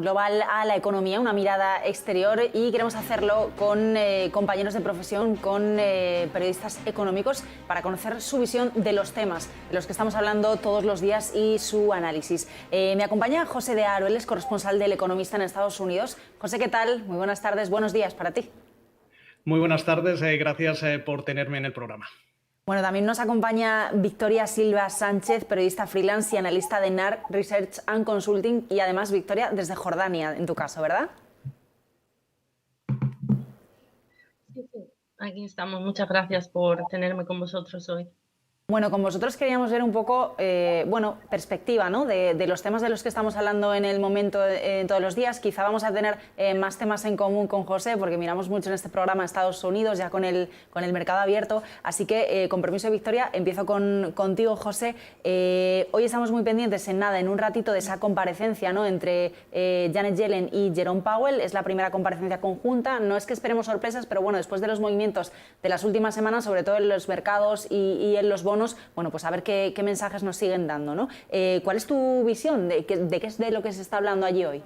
global a la economía, una mirada exterior, y queremos hacerlo con compañeros de profesión, con periodistas económicos, para conocer su visión de los temas de los que estamos hablando todos los días y su análisis. Me acompaña José de Haro, él es corresponsal del Economista en Estados Unidos. José, ¿qué tal? Muy buenas tardes, buenos días para ti. Muy buenas tardes, gracias por tenerme en el programa. Bueno, también nos acompaña Victoria Silva Sánchez, periodista freelance y analista de NAR Research and Consulting, y además, Victoria, desde Jordania, en tu caso, ¿verdad? Sí, sí, aquí estamos. Muchas gracias por tenerme con vosotros hoy. Bueno, con vosotros queríamos ver un poco, perspectiva, ¿no?, de los temas de los que estamos hablando en el momento, todos los días. Quizá vamos a tener más temas en común con José, porque miramos mucho en este programa Estados Unidos, ya con el mercado abierto. Así que, con permiso de Victoria, empiezo contigo, José. Hoy estamos muy pendientes en un ratito de esa comparecencia, ¿no?, entre Janet Yellen y Jerome Powell. Es la primera comparecencia conjunta. No es que esperemos sorpresas, pero bueno, después de los movimientos de las últimas semanas, sobre todo en los mercados y en los bonos, bueno, pues a ver qué mensajes nos siguen dando, ¿no? ¿Cuál es tu visión de qué es de lo que se está hablando allí hoy?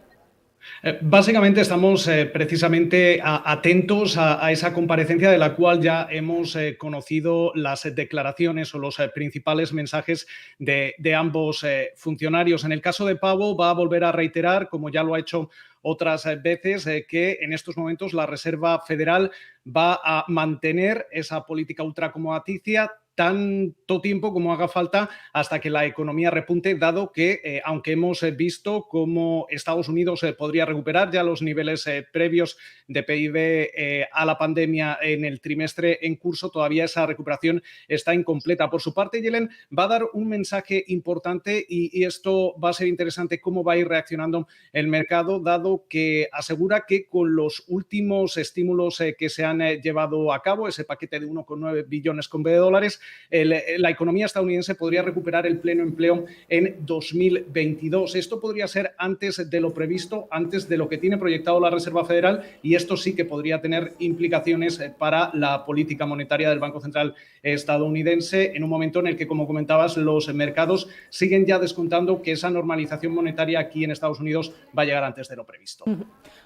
Básicamente estamos precisamente atentos a esa comparecencia, de la cual ya hemos conocido las declaraciones o los principales mensajes de ambos funcionarios. En el caso de Powell, va a volver a reiterar, como ya lo ha hecho otras veces, que en estos momentos la Reserva Federal va a mantener esa política ultracomodaticia tanto tiempo como haga falta hasta que la economía repunte, dado que, aunque hemos visto cómo Estados Unidos podría recuperar ya los niveles previos de PIB a la pandemia en el trimestre en curso, todavía esa recuperación está incompleta. Por su parte, Yellen va a dar un mensaje importante, y esto va a ser interesante cómo va a ir reaccionando el mercado, dado que asegura que con los últimos estímulos que se han llevado a cabo, ese paquete de 1,9 billones con B de dólares, la economía estadounidense podría recuperar el pleno empleo en 2022. Esto podría ser antes de lo previsto, antes de lo que tiene proyectado la Reserva Federal, y esto sí que podría tener implicaciones para la política monetaria del Banco Central estadounidense, en un momento en el que, como comentabas, los mercados siguen ya descontando que esa normalización monetaria aquí en Estados Unidos va a llegar antes de lo previsto.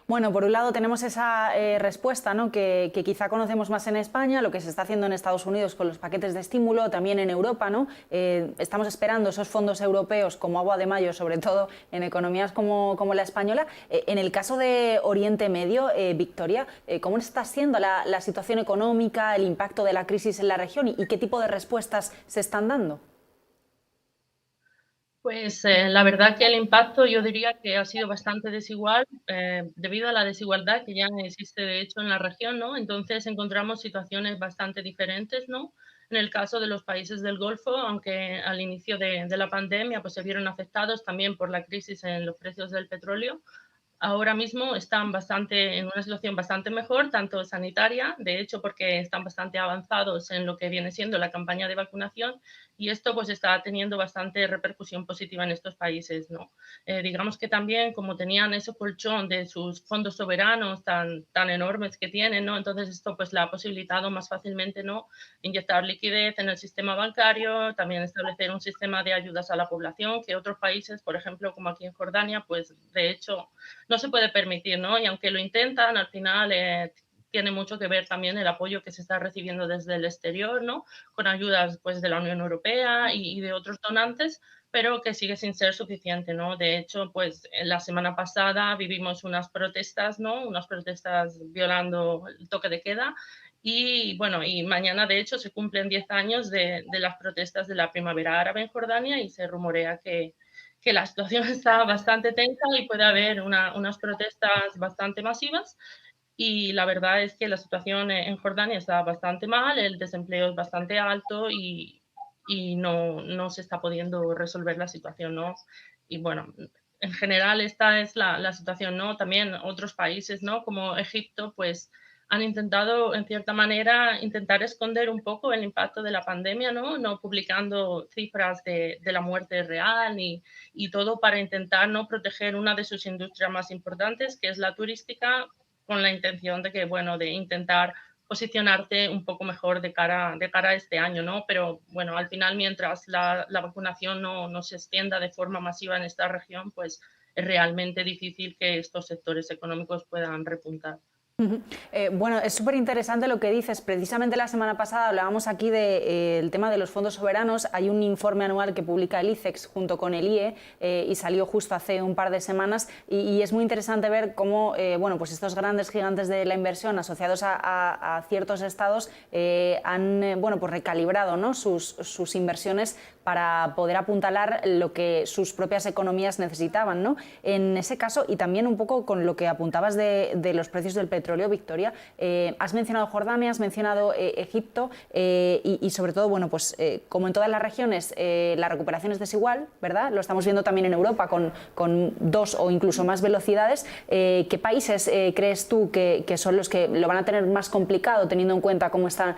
Bueno, por un lado tenemos esa respuesta, ¿no?, que quizá conocemos más en España, lo que se está haciendo en Estados Unidos con los paquetes de estímulo, también en Europa, ¿no? Estamos esperando esos fondos europeos como agua de mayo, sobre todo en economías como la española. En el caso de Oriente Medio, Victoria, ¿cómo está siendo la situación económica, el impacto de la crisis en la región, y qué tipo de respuestas se están dando? Pues la verdad que el impacto yo diría que ha sido bastante desigual debido a la desigualdad que ya existe de hecho en la región, ¿no? Entonces encontramos situaciones bastante diferentes, ¿no? En el caso de los países del Golfo, aunque al inicio de la pandemia pues se vieron afectados también por la crisis en los precios del petróleo, ahora mismo están en una situación bastante mejor, tanto sanitaria, de hecho, porque están bastante avanzados en lo que viene siendo la campaña de vacunación, y esto pues está teniendo bastante repercusión positiva en estos países, ¿no? Digamos que también, como tenían ese colchón de sus fondos soberanos tan enormes que tienen, ¿no? Entonces esto pues le ha posibilitado más fácilmente, ¿no?, inyectar liquidez en el sistema bancario, también establecer un sistema de ayudas a la población que otros países, por ejemplo, como aquí en Jordania, pues de hecho no se puede permitir, ¿no? Y aunque lo intentan, al final tiene mucho que ver también el apoyo que se está recibiendo desde el exterior, ¿no?, con ayudas pues de la Unión Europea y de otros donantes, pero que sigue sin ser suficiente, ¿no? De hecho, pues la semana pasada vivimos unas protestas, ¿no?, unas protestas violando el toque de queda, y bueno, y mañana de hecho se cumplen 10 años de las protestas de la primavera árabe en Jordania, y se rumorea que la situación está bastante tensa y puede haber unas protestas bastante masivas. Y la verdad es que la situación en Jordania está bastante mal, el desempleo es bastante alto, y no se está pudiendo resolver la situación, ¿no? Y bueno, en general esta es la situación, ¿no? También otros países, ¿no?, como Egipto, pues han intentado, en cierta manera, intentar esconder un poco el impacto de la pandemia, ¿no? No publicando cifras de la muerte real y todo para intentar, ¿no?, proteger una de sus industrias más importantes, que es la turística, con la intención de que, bueno, de intentar posicionarte un poco mejor de cara a este año, ¿no? Pero bueno, al final, mientras la vacunación no se extienda de forma masiva en esta región, pues es realmente difícil que estos sectores económicos puedan repuntar. Bueno, es súper interesante lo que dices. Precisamente la semana pasada hablábamos aquí del tema de los fondos soberanos. Hay un informe anual que publica el ICEX junto con el IE y salió justo hace un par de semanas y es muy interesante ver cómo bueno, pues estos grandes gigantes de la inversión asociados a ciertos estados han bueno, pues recalibrado, ¿no?, sus inversiones para poder apuntalar lo que sus propias economías necesitaban, ¿no? En ese caso, y también un poco con lo que apuntabas de los precios del petróleo, Victoria, has mencionado Jordania, has mencionado Egipto y sobre todo, bueno, pues como en todas las regiones, la recuperación es desigual, ¿verdad? Lo estamos viendo también en Europa con 2 o incluso más velocidades. ¿Qué países crees tú que son los que lo van a tener más complicado, teniendo en cuenta cómo están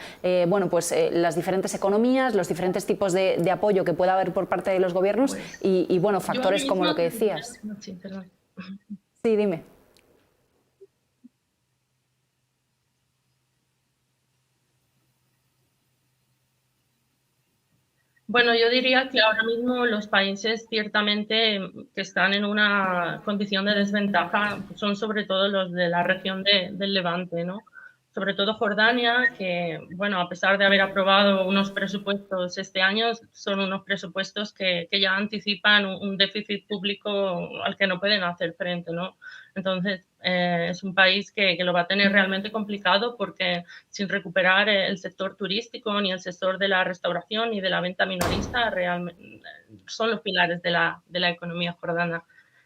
bueno, pues, las diferentes economías, los diferentes tipos de apoyo que pueda haber por parte de los gobiernos Pues, y bueno, factores yo como mismo lo que decías? sí, perdón. Sí, dime. Bueno, yo diría que ahora mismo los países ciertamente que están en una condición de desventaja son sobre todo los de la región del Levante, ¿no? Sobre todo Jordania, que, bueno, a pesar de haber aprobado unos presupuestos este año, son unos presupuestos que ya anticipan un déficit público al que no pueden hacer frente, ¿no? Entonces, es un país que lo va a tener realmente complicado porque sin recuperar el sector turístico ni el sector de la restauración ni de la venta minorista realmente son los pilares de la economía jordana.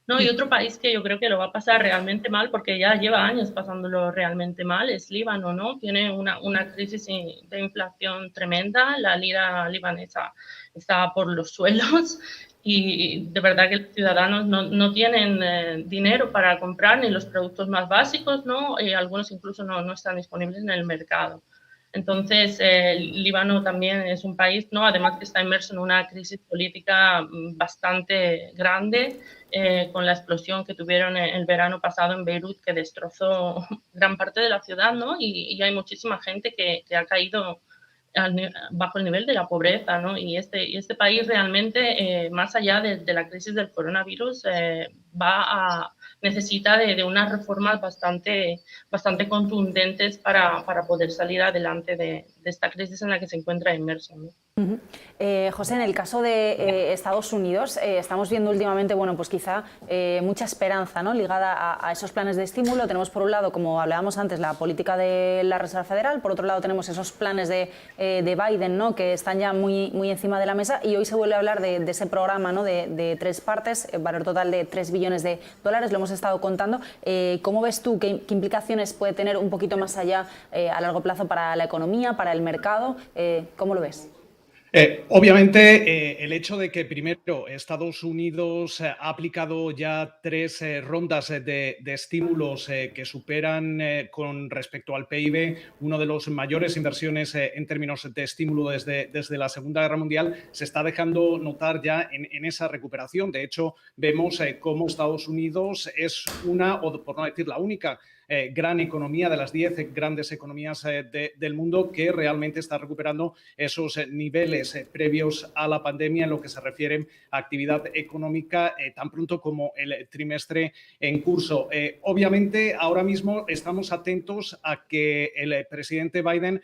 No, y otro país que yo creo que lo va a pasar realmente mal, porque ya lleva años pasándolo realmente mal, es Líbano, ¿no? Tiene una crisis de inflación tremenda, la lira libanesa está por los suelos y de verdad que los ciudadanos no tienen dinero para comprar ni los productos más básicos, ¿no? Algunos incluso no están disponibles en el mercado. Entonces, el Líbano también es un país, ¿no?, además que está inmerso en una crisis política bastante grande, con la explosión que tuvieron el verano pasado en Beirut, que destrozó gran parte de la ciudad, ¿no? Y hay muchísima gente que ha caído bajo el nivel de la pobreza, ¿no? Y este país realmente, más allá de la crisis del coronavirus, necesita de unas reformas bastante contundentes para poder salir adelante de esta crisis en la que se encuentra inmerso, ¿no? José, en el caso de Estados Unidos, estamos viendo últimamente, bueno, pues quizá mucha esperanza, ¿no?, ligada a esos planes de estímulo. Tenemos por un lado, como hablábamos antes, la política de la Reserva Federal, por otro lado tenemos esos planes de Biden, ¿no?, que están ya muy encima de la mesa, y hoy se vuelve a hablar de ese programa, ¿no?, de 3 partes, valor total de $3 billones, lo hemos estado contando. ¿Cómo ves tú qué implicaciones puede tener un poquito más allá a largo plazo para la economía, para el mercado? ¿Cómo lo ves? Obviamente, el hecho de que primero Estados Unidos ha aplicado ya 3 rondas de estímulos que superan con respecto al PIB uno de los mayores inversiones en términos de estímulo desde la Segunda Guerra Mundial, se está dejando notar ya en esa recuperación. De hecho, vemos cómo Estados Unidos es una, o por no decir la única, gran economía de las 10 grandes economías del mundo que realmente está recuperando esos niveles previos a la pandemia en lo que se refiere a actividad económica tan pronto como el trimestre en curso. Obviamente, ahora mismo estamos atentos a que el presidente Biden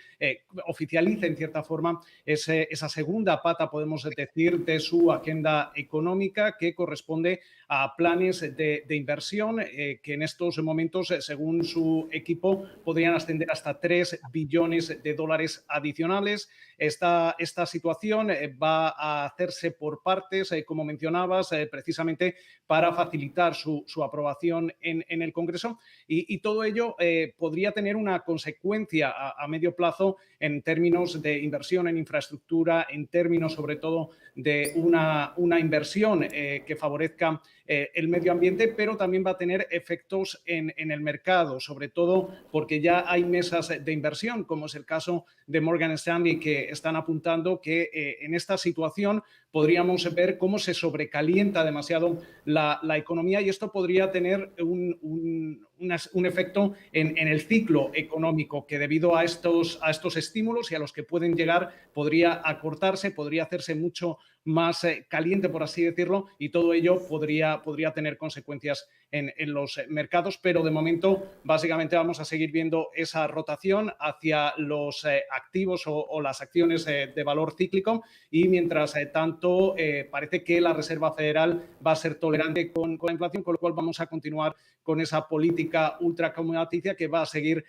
oficialice en cierta forma esa segunda pata, podemos decir, de su agenda económica que corresponde a planes de inversión que en estos momentos, según su equipo, podrían ascender hasta $3 billones adicionales. Esta situación va a hacerse por partes, como mencionabas, precisamente para facilitar su aprobación en el Congreso y todo ello podría tener una consecuencia a medio plazo en términos de inversión en infraestructura, en términos sobre todo de una inversión que favorezca el medio ambiente, pero también va a tener efectos en el mercado, sobre todo porque ya hay mesas de inversión, como es el caso de Morgan Stanley, que están apuntando que en esta situación podríamos ver cómo se sobrecalienta demasiado la economía y esto podría tener un efecto en el ciclo económico que debido a estos estímulos y a los que pueden llegar podría acortarse, podría hacerse mucho más caliente, por así decirlo, y todo ello podría tener consecuencias en los mercados, pero de momento básicamente vamos a seguir viendo esa rotación hacia los activos o las acciones de valor cíclico, y mientras tanto parece que la Reserva Federal va a ser tolerante con la inflación, con lo cual vamos a continuar con esa política ultracomodaticia que va a seguir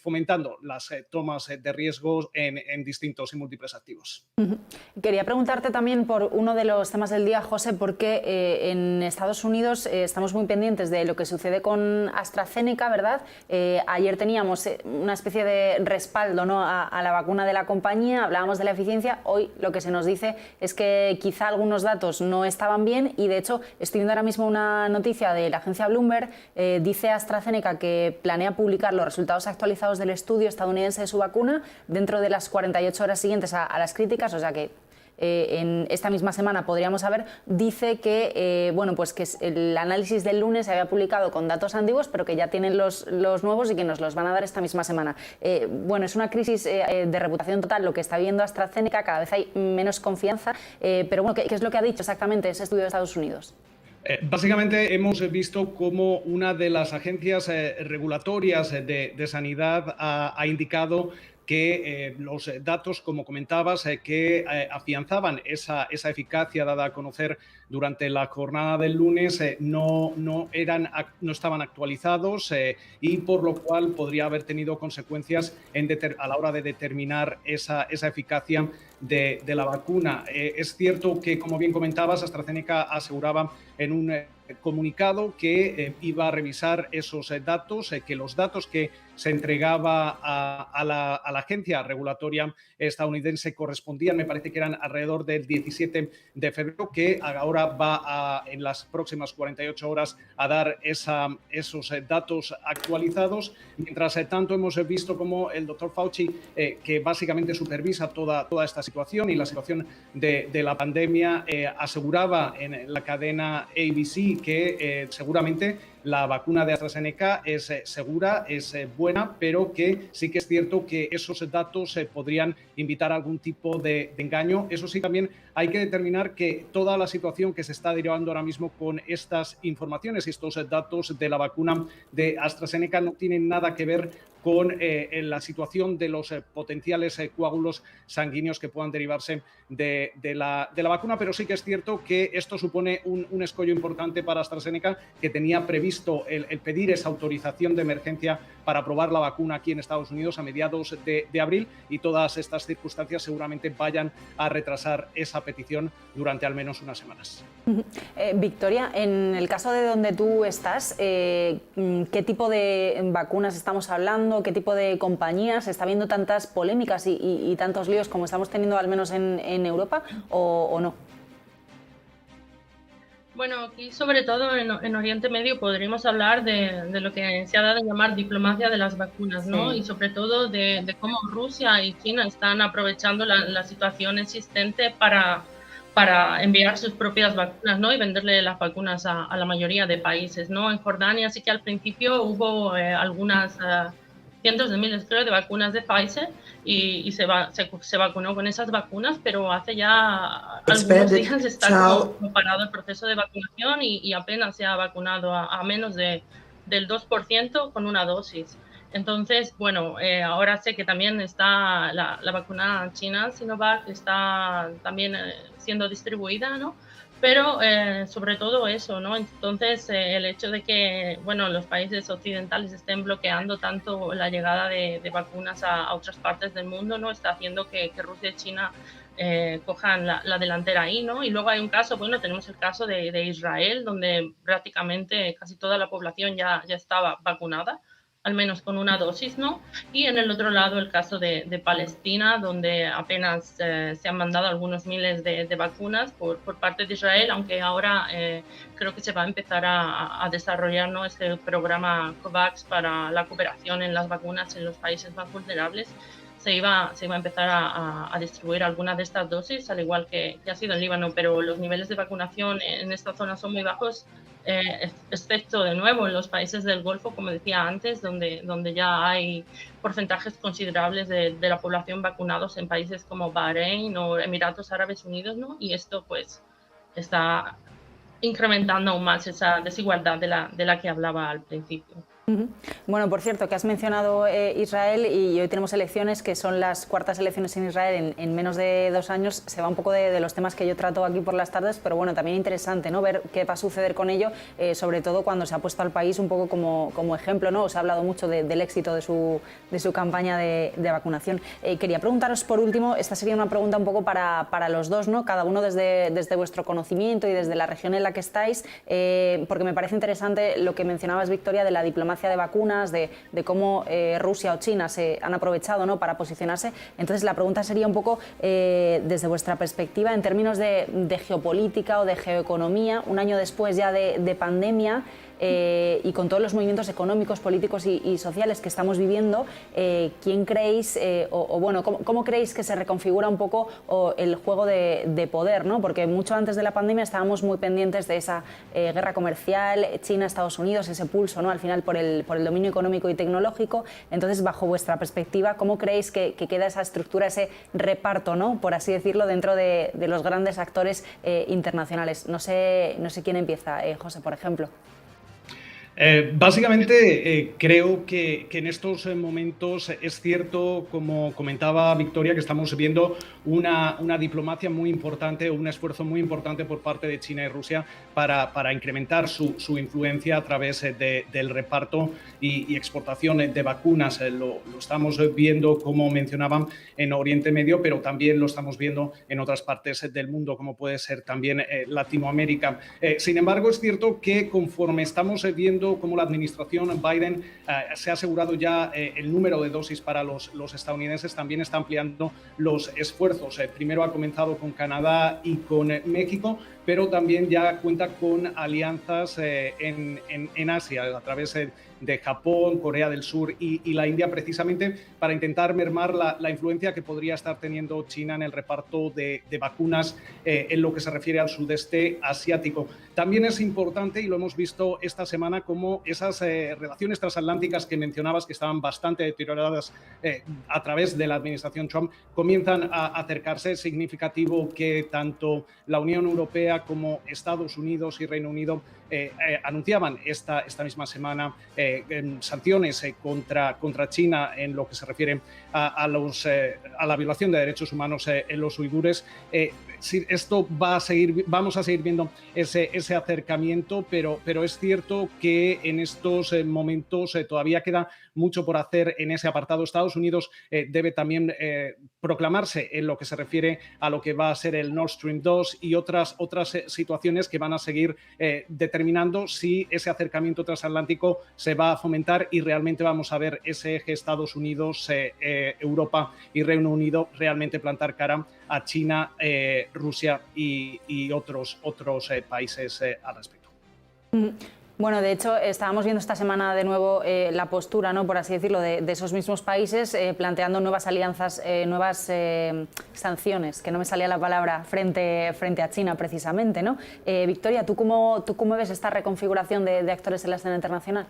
fomentando las tomas de riesgos en distintos y múltiples activos. Quería preguntarte también por uno de los temas del día, José, porque en Estados Unidos estamos muy pendientes de lo que sucede con AstraZeneca, ¿verdad? Ayer teníamos una especie de respaldo, ¿no?, a la vacuna de la compañía, hablábamos de la eficiencia. Hoy lo que se nos dice es que quizá algunos datos no estaban bien, y de hecho estoy viendo ahora mismo una noticia de la agencia Bloomberg. Dice AstraZeneca que planea publicar los resultados actualizados del estudio estadounidense de su vacuna dentro de las 48 horas siguientes a las críticas, o sea que en esta misma semana podríamos saber. Dice que, bueno, pues que el análisis del lunes se había publicado con datos antiguos, pero que ya tienen los nuevos y que nos los van a dar esta misma semana. Bueno, es una crisis de reputación total lo que está viendo AstraZeneca, cada vez hay menos confianza, pero bueno, ¿qué es lo que ha dicho exactamente ese estudio de Estados Unidos? Básicamente hemos visto cómo una de las agencias regulatorias de sanidad ha indicado que los datos, como comentabas, que afianzaban esa eficacia dada a conocer durante la jornada del lunes, no estaban actualizados, y por lo cual podría haber tenido consecuencias a la hora de determinar esa eficacia de la vacuna. Es cierto que, como bien comentabas, AstraZeneca aseguraba en un comunicado que iba a revisar esos datos, que los datos que se entregaba a la agencia regulatoria estadounidense correspondían, me parece que eran alrededor del 17 de febrero, que ahora va en las próximas 48 horas a dar esos datos actualizados. Mientras tanto, hemos visto como el doctor Fauci, que básicamente supervisa toda esta situación y la situación de la pandemia, aseguraba en la cadena ABC que seguramente la vacuna de AstraZeneca es segura, es buena, pero que sí que es cierto que esos datos podrían invitar a algún tipo de engaño. Eso sí, también hay que determinar que toda la situación que se está derivando ahora mismo con estas informaciones y estos datos de la vacuna de AstraZeneca no tienen nada que ver con la situación de los potenciales coágulos sanguíneos que puedan derivarse de la vacuna, pero sí que es cierto que esto supone un escollo importante para AstraZeneca, que tenía previsto el pedir esa autorización de emergencia para probar la vacuna aquí en Estados Unidos a mediados de abril, y todas estas circunstancias seguramente vayan a retrasar esa petición durante al menos unas semanas. Victoria, en el caso de donde tú estás, ¿qué tipo de vacunas estamos hablando? ¿Qué tipo de compañías? ¿Está habiendo tantas polémicas y tantos líos como estamos teniendo al menos en Europa o no? Bueno, aquí sobre todo en Oriente Medio podríamos hablar de lo que se ha dado a llamar diplomacia de las vacunas, ¿no? Sí. Y sobre todo de cómo Rusia y China están aprovechando la situación existente para enviar sus propias vacunas, ¿no? Y venderle las vacunas a la mayoría de países, ¿no? En Jordania sí que al principio hubo algunas cientos de miles, creo, de vacunas de Pfizer y se vacunó con esas vacunas, pero hace ya algunos días está como parado el proceso de vacunación y apenas se ha vacunado a menos del 2% con una dosis. Entonces, bueno, ahora sé que también está la vacuna china, Sinovac, está también siendo distribuida, ¿no? Pero sobre todo eso, ¿no? Entonces, el hecho de que, bueno, los países occidentales estén bloqueando tanto la llegada de vacunas a otras partes del mundo, ¿no? Está haciendo que Rusia y China cojan la delantera ahí, ¿no? Y luego hay un caso, bueno, tenemos el caso de Israel, donde prácticamente casi toda la población ya estaba vacunada, al menos con una dosis, ¿no? Y en el otro lado el caso de Palestina, donde apenas se han mandado algunos miles de vacunas por parte de Israel, aunque ahora creo que se va a empezar a desarrollar, ¿no?, este programa COVAX para la cooperación en las vacunas en los países más vulnerables. Se iba a empezar a distribuir algunas de estas dosis, al igual que ha sido en Líbano, pero los niveles de vacunación en esta zona son muy bajos. excepto de nuevo en los países del Golfo, como decía antes, donde ya hay porcentajes considerables de la población vacunados en países como Bahrein o Emiratos Árabes Unidos, ¿no? Y esto pues está incrementando aún más esa desigualdad de la que hablaba al principio. Bueno, por cierto, que has mencionado Israel y hoy tenemos elecciones que son las cuartas elecciones en Israel en menos de 2 años. Se va un poco de los temas que yo trato aquí por las tardes, pero bueno, también interesante, ¿no? Ver qué va a suceder con ello, sobre todo cuando se ha puesto al país un poco como ejemplo, ¿no? Os ha hablado mucho del éxito de su campaña de vacunación. Quería preguntaros por último, esta sería una pregunta un poco para los dos, ¿no? Cada uno desde vuestro conocimiento y desde la región en la que estáis, porque me parece interesante lo que mencionabas, Victoria, de la diplomacia de vacunas, de cómo Rusia o China se han aprovechado, ¿no?, para posicionarse. Entonces la pregunta sería un poco desde vuestra perspectiva en términos de geopolítica o de geoeconomía, un año después ya de pandemia, y con todos los movimientos económicos, políticos y sociales que estamos viviendo, ¿quién creéis, bueno, cómo creéis que se reconfigura un poco el juego de poder, ¿no? Porque mucho antes de la pandemia estábamos muy pendientes de esa guerra comercial, China-Estados Unidos, ese pulso, ¿no?, al final por el dominio económico y tecnológico. Entonces, bajo vuestra perspectiva, ¿cómo creéis que queda esa estructura, ese reparto, ¿no?, por así decirlo, dentro de los grandes actores internacionales? No sé quién empieza, José, por ejemplo. Básicamente creo que en estos momentos es cierto, como comentaba Victoria, que estamos viendo una diplomacia muy importante, un esfuerzo muy importante por parte de China y Rusia para incrementar su influencia a través del reparto y exportación de vacunas. Lo estamos viendo, como mencionaban, en Oriente Medio, pero también lo estamos viendo en otras partes del mundo, como puede ser también Latinoamérica. Sin embargo, es cierto que conforme estamos viendo cómo la administración Biden se ha asegurado ya el número de dosis para los estadounidenses, también está ampliando los esfuerzos. Primero ha comenzado con Canadá y con México, pero también ya cuenta con alianzas en Asia, a través de Japón, Corea del Sur y la India, precisamente para intentar mermar la influencia que podría estar teniendo China en el reparto de vacunas en lo que se refiere al sudeste asiático. También es importante, y lo hemos visto esta semana, como esas relaciones transatlánticas que mencionabas, que estaban bastante deterioradas a través de la administración Trump, comienzan a acercarse. Es significativo que tanto la Unión Europea como Estados Unidos y Reino Unido anunciaban esta misma semana sanciones contra China en lo que se refiere a la violación de derechos humanos en los uigures. Esto vamos a seguir viendo ese acercamiento, pero es cierto que en estos momentos todavía queda mucho por hacer en ese apartado. Estados Unidos debe también proclamarse en lo que se refiere a lo que va a ser el Nord Stream 2 y otras situaciones que van a seguir determinando si ese acercamiento transatlántico se va a fomentar y realmente vamos a ver ese eje Estados Unidos, Europa y Reino Unido realmente plantar cara a China, Rusia y otros países al respecto. Bueno, de hecho, estábamos viendo esta semana de nuevo la postura, ¿no?, por así decirlo, de esos mismos países, planteando nuevas alianzas, nuevas sanciones, que no me salía la palabra, frente a China precisamente, ¿no? Victoria, ¿tú cómo ves esta reconfiguración de actores en la escena internacional?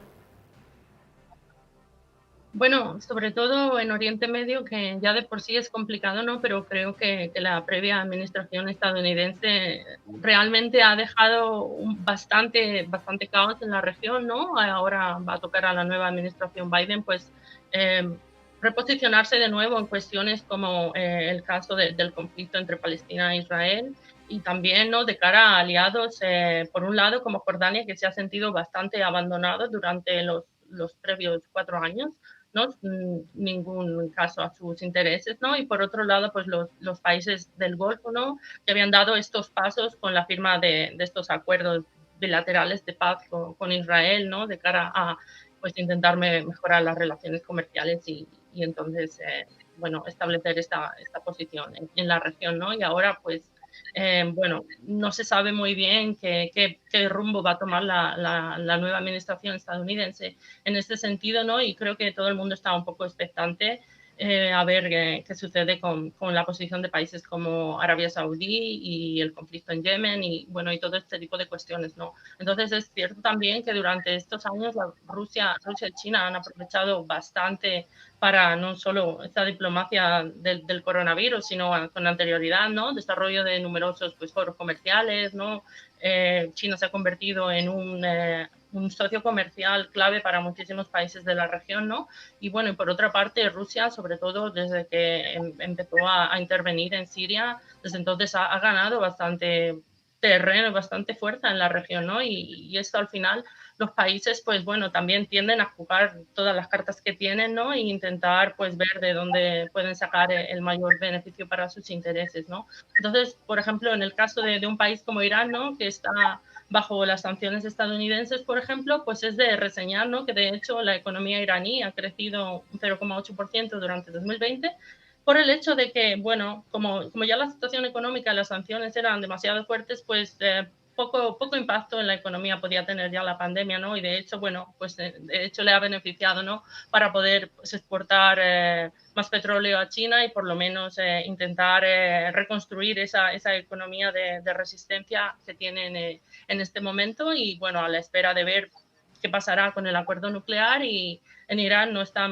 Bueno, sobre todo en Oriente Medio, que ya de por sí es complicado, ¿no? Pero creo que la previa administración estadounidense realmente ha dejado bastante caos en la región, ¿no? Ahora va a tocar a la nueva administración Biden, pues, reposicionarse de nuevo en cuestiones como el caso del conflicto entre Palestina e Israel, y también, ¿no?, de cara a aliados, por un lado, como Jordania, que se ha sentido bastante abandonado durante los previos 4 años, ¿no? Ningún caso a sus intereses, ¿no? Y por otro lado, pues los países del Golfo, ¿no?, que habían dado estos pasos con la firma de estos acuerdos bilaterales de paz con Israel, ¿no?, de cara a, pues, intentar mejorar las relaciones comerciales y entonces, bueno, establecer esta posición en la región, ¿no? Y ahora, pues, bueno, no se sabe muy bien qué rumbo va a tomar la nueva administración estadounidense en este sentido, ¿no? Y creo que todo el mundo está un poco expectante a ver qué sucede con la posición de países como Arabia Saudí y el conflicto en Yemen y, bueno, y todo este tipo de cuestiones, ¿no? Entonces es cierto también que durante estos años Rusia y China han aprovechado bastante para no solo esta diplomacia del coronavirus, sino con anterioridad, ¿no? Desarrollo de numerosos pues, foros comerciales, ¿no? China se ha convertido en un socio comercial clave para muchísimos países de la región, ¿no? Y bueno, y por otra parte, Rusia, sobre todo desde que empezó a intervenir en Siria, desde entonces ha ganado bastante terreno, bastante fuerza en la región, ¿no? Y esto al final los países, pues bueno, también tienden a jugar todas las cartas que tienen, ¿no? E intentar, pues, ver de dónde pueden sacar el mayor beneficio para sus intereses, ¿no? Entonces, por ejemplo, en el caso de un país como Irán, ¿no? Que está bajo las sanciones estadounidenses, por ejemplo, pues es de reseñar, ¿no? Que de hecho la economía iraní ha crecido un 0,8% durante 2020 por el hecho de que, bueno, como ya la situación económica y las sanciones eran demasiado fuertes, pues poco impacto en la economía podía tener ya la pandemia, ¿no? Y de hecho, bueno, pues de hecho le ha beneficiado, ¿no? Para poder pues, exportar más petróleo a China y por lo menos intentar reconstruir esa economía de resistencia que tienen en este momento y, bueno, a la espera de ver qué pasará con el acuerdo nuclear y en Irán no está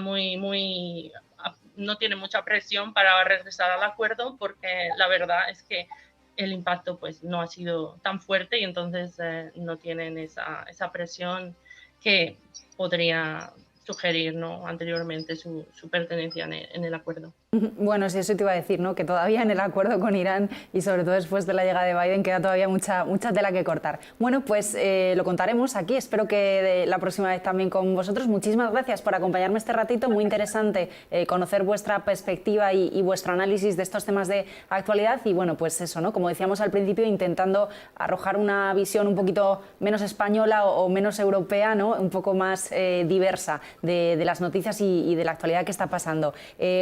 no tiene mucha presión para regresar al acuerdo porque la verdad es que el impacto pues no ha sido tan fuerte y entonces no tienen esa presión que podría sugerir, ¿no? Anteriormente su pertenencia en el acuerdo. Bueno, sí, eso te iba a decir, ¿no? Que todavía en el acuerdo con Irán y sobre todo después de la llegada de Biden queda todavía mucha tela que cortar. Bueno, pues lo contaremos aquí, espero que la próxima vez también con vosotros. Muchísimas gracias por acompañarme este ratito, muy interesante conocer vuestra perspectiva y vuestro análisis de estos temas de actualidad y bueno, pues eso, ¿no? Como decíamos al principio, intentando arrojar una visión un poquito menos española o menos europea, ¿no? Un poco más diversa de las noticias y de la actualidad que está pasando.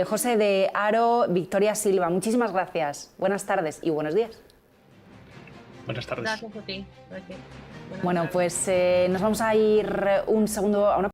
José, de Aro, Victoria Silva, muchísimas gracias. Buenas tardes y buenos días. Buenas tardes. Gracias a ti. Bueno, pues nos vamos a ir un segundo a una